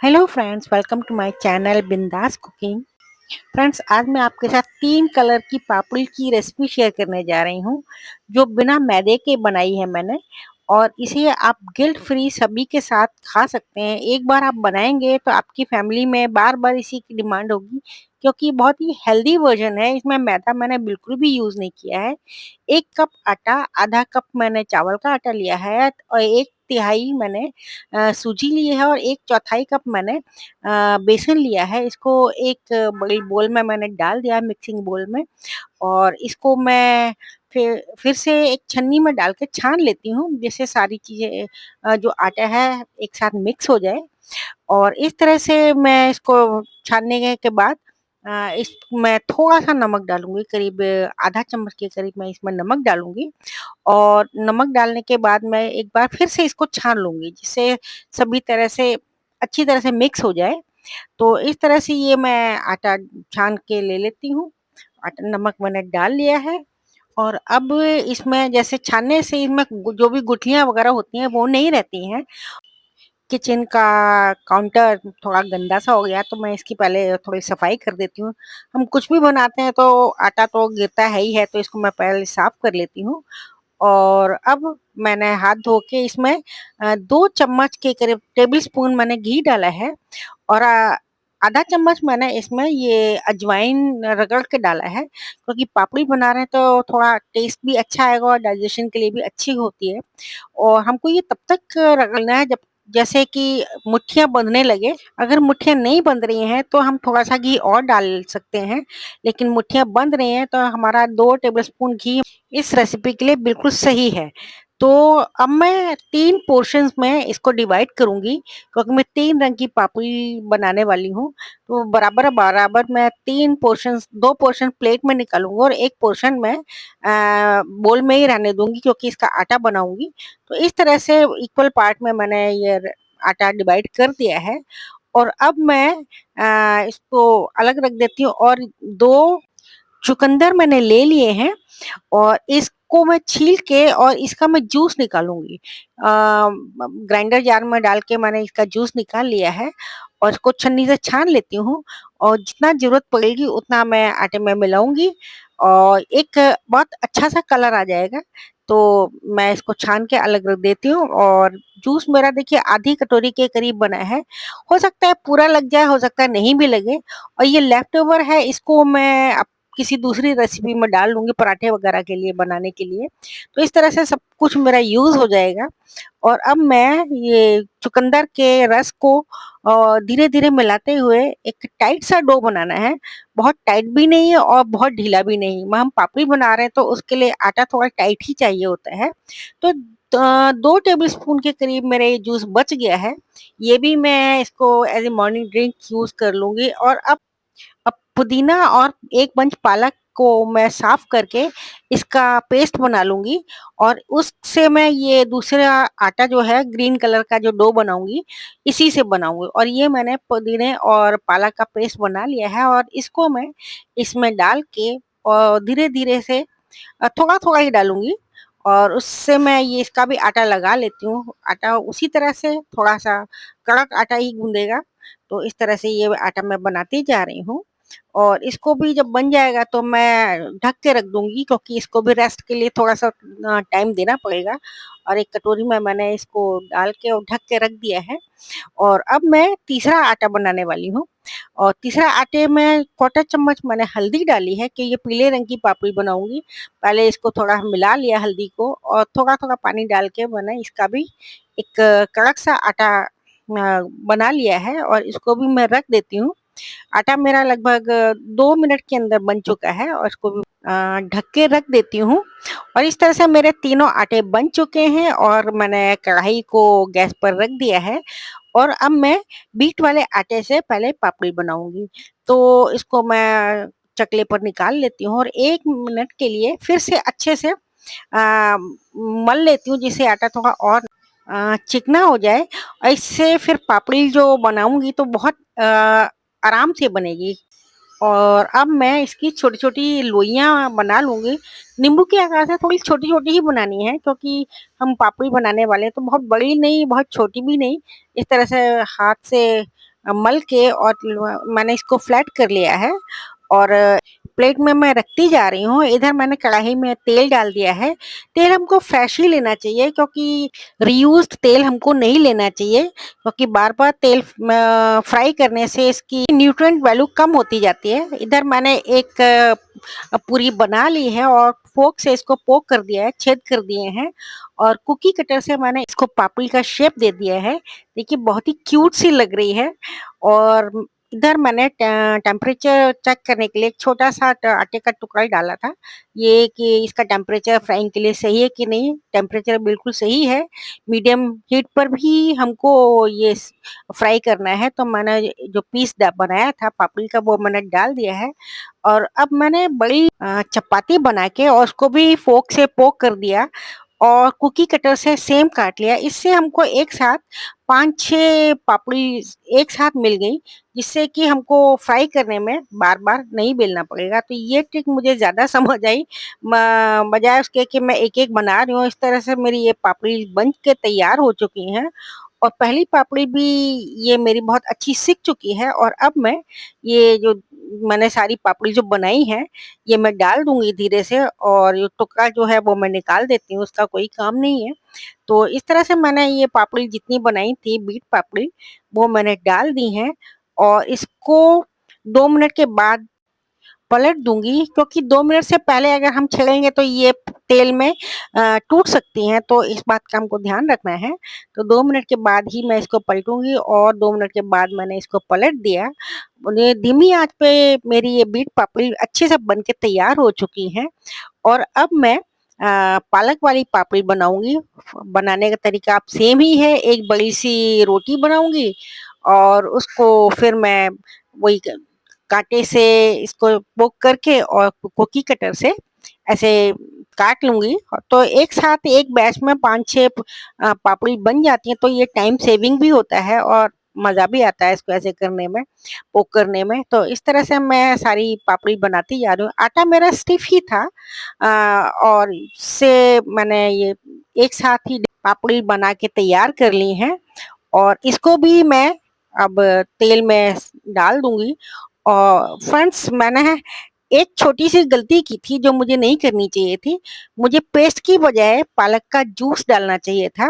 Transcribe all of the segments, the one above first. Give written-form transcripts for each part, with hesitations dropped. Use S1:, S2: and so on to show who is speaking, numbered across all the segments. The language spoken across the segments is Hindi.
S1: Hello friends, welcome to my channel Bindass cooking. Friends, आज मैं आपके साथ 3 कलर की पापड़ी की रेसिपी शेयर करने जा रही हूँ, जो बिना मैदे के बनाई है मैंने। और इसे आप गिल्ट फ्री सभी के साथ खा सकते हैं। एक बार आप बनाएंगे तो आपकी फैमिली में बार-बार इसी की डिमांड होगी, क्योंकि बहुत ही हेल्दी वर्जन है। इसमें मैदा मैंने बिल्कुल भी यूज़ नहीं किया है। 1 कप आटा, आधा कप मैंने चावल का आटा लिया है और 1 तिहाई मैंने सूजी ली है और 1 चौथाई कप मैंने बेसन लिया है। इसको एक बड़ी बोल में मैंने डाल दिया है, मिक्सिंग बोल में। और इसको मैं फिर से एक छन्नी में डाल के छान लेती हूँ, जिससे सारी चीज़ें जो आटा है एक साथ मिक्स हो जाए। और इस तरह से मैं इसको छानने के बाद इसमें थोड़ा-सा नमक डालूँगी, करीब आधा चम्मच के करीब मैं इसमें नमक डालूँगी। और नमक डालने के बाद मैं एक बार फिर से इसको छान लूँगी, जिससे सभी तरह से अच्छी तरह से मिक्स हो जाए। तो इस तरह से ये मैं आटा छान के ले लेती हूँ। आटा नमक मैंने डाल लिया है और अब इसमें जैसे छानने से इसमें जो भी गुठलियाँ वगैरह होती हैं वो नहीं रहती हैं। किचन का काउंटर थोड़ा गंदा-सा हो गया, तो मैं इसकी पहले थोड़ी सफाई कर देती हूँ। हम कुछ भी बनाते हैं तो आटा तो गिरता है ही है, तो इसको मैं पहले साफ कर लेती हूँ। और अब मैंने हाथ धो के इसमें 2 चम्मच के करीब टेबल स्पून मैंने घी डाला है। और आधा चम्मच मैंने इसमें ये अजवाइन रगड़ के डाला है, क्योंकि पापड़ी बना रहे हैं तो थोड़ा टेस्ट भी अच्छा आएगा और डाइजेशन के लिए भी अच्छी होती है। और हमको ये तब तक रगड़ना है जब जैसे कि मुट्ठियाँ बँधने लगे। अगर मुट्ठियाँ नहीं बँध रही हैं तो हम थोड़ा-सा घी और डाल सकते हैं, लेकिन मुट्ठियाँ बँध रही हैं तो हमारा 2 टेबलस्पून घी इस रेसिपी के लिए बिल्कुल सही है। तो अब मैं 3 पोर्शन्स में इसको डिवाइड करूँगी, क्योंकि मैं 3 रंग की पापड़ी बनाने वाली हूँ। तो बराबर-बराबर मैं 3 पोर्शन्स 2 पोर्शन प्लेट में निकालूँगी और 1 पोर्शन मैं बोल में ही रहने दूँगी, क्योंकि इसका आटा बनाऊँगी। तो इस तरह से इक्वल पार्ट में मैंने ये आटा डिवाइड कर दिया है। और अब मैं इसको अलग रख देती हूँ और 2 चुकंदर मैंने ले लिए हैं और इसको मैं छील के और इसका मैं जूस निकालूँगी। ग्राइंडर जार में डाल के मैंने इसका जूस निकाल लिया है और इसको छन्नी से छान लेती हूँ। और जितना ज़रूरत पड़ेगी उतना मैं आटे में मिलाऊँगी और एक बहुत अच्छा-सा कलर आ जाएगा। तो मैं इसको छान के अलग रख देती हूँ और जूस मेरा देखिए आधी कटोरी के करीब बना है। हो सकता है पूरा लग जाए, हो सकता है नहीं भी लगे। और ये लेफ्ट ओवर है, इसको मैं किसी दूसरी रेसिपी में डाल लूँगी पराठे वगैरह के लिए बनाने के लिए। तो इस तरह से सब कुछ मेरा यूज़ हो जाएगा। और अब मैं ये चुकंदर के रस को धीरे-धीरे मिलाते हुए एक टाइट सा डो बनाना है। बहुत टाइट भी नहीं है और बहुत ढीला भी नहीं। हम पापड़ी बना रहे हैं तो उसके लिए आटा थोड़ा टाइट ही चाहिए होता है। तो 2 टेबलस्पून के करीब मेरा ये जूस बच गया है। ये भी मैं इसको as a morning drink use कर लूँगी। और अब पुदीना और 1 बंच पालक को मैं साफ करके इसका पेस्ट बना लूँगी और उससे मैं ये दूसरा आटा जो है ग्रीन कलर का जो डो बनाऊँगी, इसी से बनाऊँगी। और ये मैंने पुदीने और पालक का पेस्ट बना लिया है और इसको मैं इसमें डाल के और धीरे-धीरे से थोड़ा-थोड़ा ही डालूँगी और उससे मैं ये इसका भी आटा लगा लेती हूँ। आटा उसी तरह से थोड़ा-सा कड़क आटा ही गूँधेगा, तो इस तरह से ये आटा मैं बनाती जा रही हूँ। और इसको भी जब बन जाएगा तो मैं ढक के रख दूँगी, क्योंकि इसको भी रेस्ट के लिए थोड़ा-सा टाइम देना पड़ेगा। और एक कटोरी में मैंने इसको डाल के और ढक के रख दिया है। और अब मैं तीसरा आटा बनाने वाली हूँ और तीसरा आटे में क्वार्टर चम्मच मैंने हल्दी डाली है कि ये पीले रंग की पापड़ी बनाऊँगी। पहले इसको थोड़ा मिला लिया हल्दी को और थोड़ा-थोड़ा पानी डाल के मैंने इसका भी एक कड़क सा आटा बना लिया है और इसको भी मैं रख देती हूँ। आटा मेरा लगभग 2 मिनट के अंदर बन चुका है और इसको भी ढक के रख देती हूँ। और इस तरह से मेरे तीनों आटे बन चुके हैं और मैंने कढ़ाई को गैस पर रख दिया है। और अब मैं बीट वाले आटे से पहले पापड़ी बनाऊँगी। तो इसको मैं चकले पर निकाल लेती हूँ और 1 मिनट के लिए फिर से अच्छे से मल लेती हूँ, जिससे आटा थोड़ा और चिकना हो जाए। और इससे फिर पापड़ी जो बनाऊँगी तो बहुत आराम से बनेगी। और अब मैं इसकी छोटी-छोटी लोइयाँ बना लूँगी। नींबू के आकार से थोड़ी छोटी-छोटी ही बनानी है, क्योंकि हम पापड़ी बनाने वाले हैं, तो बहुत बड़ी नहीं, बहुत छोटी भी नहीं। इस तरह से हाथ से मल के और मैंने इसको फ्लैट कर लिया है और प्लेट में मैं रखती जा रही हूँ। इधर मैंने कढ़ाई में तेल डाल दिया है। तेल हमको फ्रेश ही लेना चाहिए क्योंकि रीयूज्ड तेल हमको नहीं लेना चाहिए, क्योंकि बार-बार तेल फ्राई करने से इसकी न्यूट्रिएंट वैल्यू कम होती जाती है। इधर मैंने एक पूरी बना ली है और फोर्क से इसको पोक कर दिया है, छेद कर दिए हैं और कुकी कटर से मैंने इसको पापड़ी का शेप दे दिया है। देखिए बहुत ही क्यूट सी लग रही है। और इधर मैंने टेम्परेचर चेक करने के लिए एक छोटा-सा आटे का टुकड़ा डाला था, ये कि इसका टेम्परेचर फ्राइंग के लिए सही है कि नहीं। टेम्परेचर बिल्कुल सही है, मीडियम हीट पर भी हमको ये फ्राई करना है। तो मैंने जो पीस बनाया था पापड़ी का वो मैंने डाल दिया है और अब मैंने बड़ी चपाती बना के और उसको भी फोर्क से पोक कर दिया और कुकी कटर से सेम काट लिया। इससे हमको एक साथ 5-6 पापड़ी एक साथ मिल गई, जिससे कि हमको फ्राई करने में बार-बार नहीं बेलना पड़ेगा। तो ये ट्रिक मुझे ज़्यादा समझ आई बजाय उसके कि मैं एक-एक बना रही हूँ। इस तरह से मेरी ये पापड़ी बन के तैयार हो चुकी हैं और पहली पापड़ी भी ये मेरी बहुत अच्छी सिक चुकी है और अब मैं ये जो मैंने सारी पापड़ी जो बनाई है, ये मैं डाल दूँगी धीरे से और ये टुकड़ा जो है वो मैं निकाल देती हूँ, उसका कोई काम नहीं है। तो इस तरह से मैंने ये पापड़ी जितनी बनाई थी बीट पापड़ी, वो मैंने डाल दी हैं और इसको 2 मिनट के बाद पलट दूँगी, क्योंकि 2 मिनट से पहले अगर हम छेड़ेंगे तो ये तेल में टूट सकती हैं, तो इस बात का हमको ध्यान रखना है। तो 2 मिनट के बाद ही मैं इसको पलटूँगी और 2 मिनट के बाद मैंने इसको पलट दिया। ये धीमी आँच पे मेरी ये बीट पापड़ी अच्छे से बन के तैयार हो चुकी हैं और अब मैं पालक वाली पापड़ी बनाऊँगी। बनाने का तरीका अब सेम ही है, एक बड़ी-सी रोटी बनाऊँगी और उसको फिर मैं वही काँटे से इसको पोक करके और कुकी कटर से ऐसे काट लूँगी। तो एक साथ एक बैच में 5-6 पापड़ी बन जाती हैं, तो ये टाइम सेविंग भी होता है और मज़ा भी आता है इसको ऐसे करने में, पोक करने में। तो इस तरह से मैं सारी पापड़ी बनाती जा रही हूँ। आटा मेरा स्टिफ ही था और इससे मैंने ये एक साथ ही पापड़ी बना के तैयार कर ली हैं और इसको भी मैं अब तेल में डाल दूँगी। और फ्रेंड्स मैंने एक छोटी-सी गलती की थी जो मुझे नहीं करनी चाहिए थी। मुझे पेस्ट की बजाय पालक का जूस डालना चाहिए था।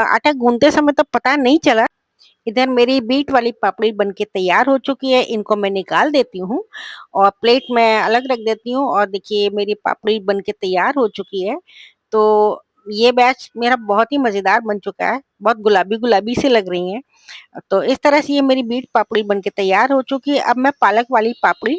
S1: आटा गूँथते समय तो पता नहीं चला। इधर मेरी बीट वाली पापड़ी बनके तैयार हो चुकी है, इनको मैं निकाल देती हूँ और प्लेट में अलग रख देती हूँ और देखिए मेरी पापड़ी बनके तैयार हो चुकी है। तो ये बैच मेरा बहुत ही मज़ेदार बन चुका है, बहुत गुलाबी-गुलाबी सी लग रही हैं। तो इस तरह से ये मेरी बीट पापड़ी बनके तैयार हो चुकी है। अब मैं पालक वाली पापड़ी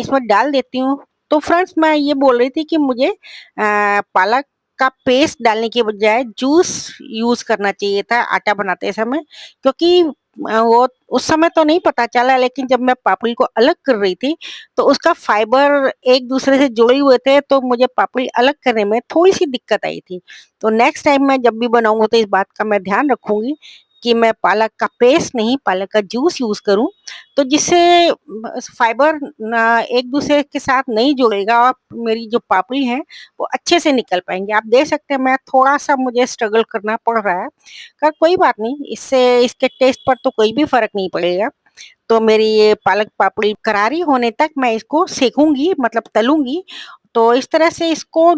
S1: इसमें डाल देती हूँ। तो फ्रेंड्स मैं ये बोल रही थी कि मुझे पालक का पेस्ट डालने के बजाय जूस यूज़ करना चाहिए था आटा बनाते समय, क्योंकि वो उस समय तो नहीं पता चला, लेकिन जब मैं पापड़ी को अलग कर रही थी, तो उसका फाइबर एक दूसरे से जुड़े हुए थे, तो मुझे पापड़ी अलग करने में थोड़ी-सी दिक्कत आई थी। तो नेक्स्ट टाइम मैं जब भी बनाऊँगी तो इस बात का मैं ध्यान रखूँगी कि मैं पालक का पेस्ट नहीं, पालक का जूस यूज़ करूँ, तो जिससे फाइबर ना एक दूसरे के साथ नहीं जुड़ेगा और मेरी जो पापड़ी है वो अच्छे से निकल पाएँगे। आप देख सकते हैं मैं थोड़ा-सा मुझे स्ट्रगल करना पड़ रहा है, पर कोई बात नहीं, इससे इसके टेस्ट पर तो कोई भी फ़र्क नहीं पड़ेगा। तो मेरी ये पालक पापड़ी करारी होने तक मैं इसको सेकूँगी, मतलब तलूँगी। तो इस तरह से इसको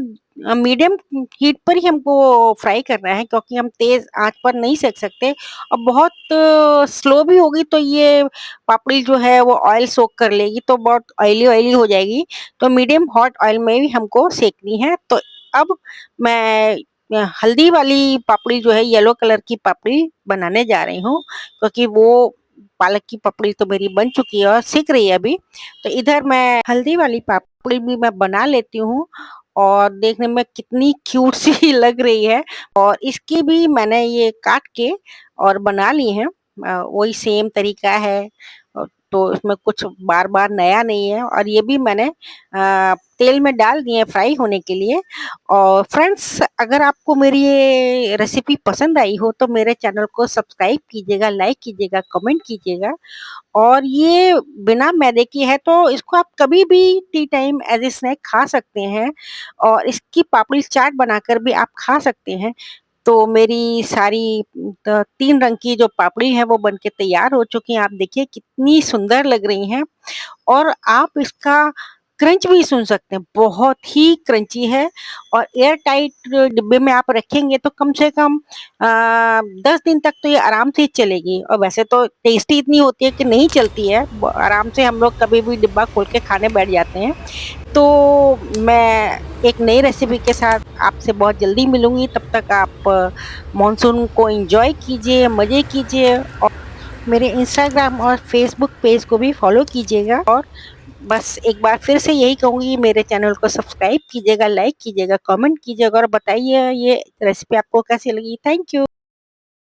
S1: मीडियम हीट पर ही हमको फ्राई करना है, क्योंकि हम तेज़ आँच पर नहीं सेक सकते और बहुत स्लो भी होगी तो ये पापड़ी जो है वो ऑयल सोक कर लेगी, तो बहुत ऑयली-ऑयली हो जाएगी। तो मीडियम हॉट ऑयल में भी हमको सेकनी है। तो अब मैं हल्दी वाली पापड़ी जो है येलो कलर की पापड़ी बनाने जा रही हूँ, क्योंकि वो पालक की पपड़ी तो मेरी बन चुकी है और सिक रही है अभी। तो इधर मैं हल्दी वाली पापड़ी भी मैं बना लेती हूँ और देखने में कितनी क्यूट सी लग रही है और इसकी भी मैंने ये काट के और बना ली है। वही सेम तरीका है। तो इसमें कुछ बार-बार नया नहीं है और ये भी मैंने तेल में डाल दिए फ्राई होने के लिए। और फ्रेंड्स अगर आपको मेरी ये रेसिपी पसंद आई हो तो मेरे चैनल को सब्सक्राइब कीजिएगा, लाइक कीजिएगा, कमेंट कीजिएगा। और ये बिना मैदे की है तो इसको आप कभी भी T time as a snack खा सकते हैं और इसकी पापड़ी चाट बनाकर भी आप खा सकते हैं। तो मेरी सारी 3 रंग की जो पापड़ी है वो बनके तैयार हो चुकी हैं। आप देखिए कितनी सुंदर लग रही हैं और आप इसका क्रंच भी सुन सकते हैं, बहुत ही क्रंची है और एयर टाइट डिब्बे में आप रखेंगे तो कम से कम 10 दिन तक तो ये आराम से चलेगी और वैसे तो टेस्टी इतनी होती है कि नहीं चलती है, आराम से हम लोग कभी भी डिब्बा खोल के खाने बैठ जाते हैं। तो मैं एक नई रेसिपी के साथ आपसे बहुत जल्दी मिलूँगी, तब तक आप मानसून को एन्जॉय कीजिए, मज़े कीजिए और मेरे इंस्टाग्राम और फेसबुक पेज को भी फॉलो कीजिएगा और बस एक बार फिर से यही कहूँगी, मेरे चैनल को सब्सक्राइब कीजिएगा, लाइक कीजिएगा, कमेंट कीजिएगा और बताइए ये रेसिपी आपको कैसी लगी। Thank you.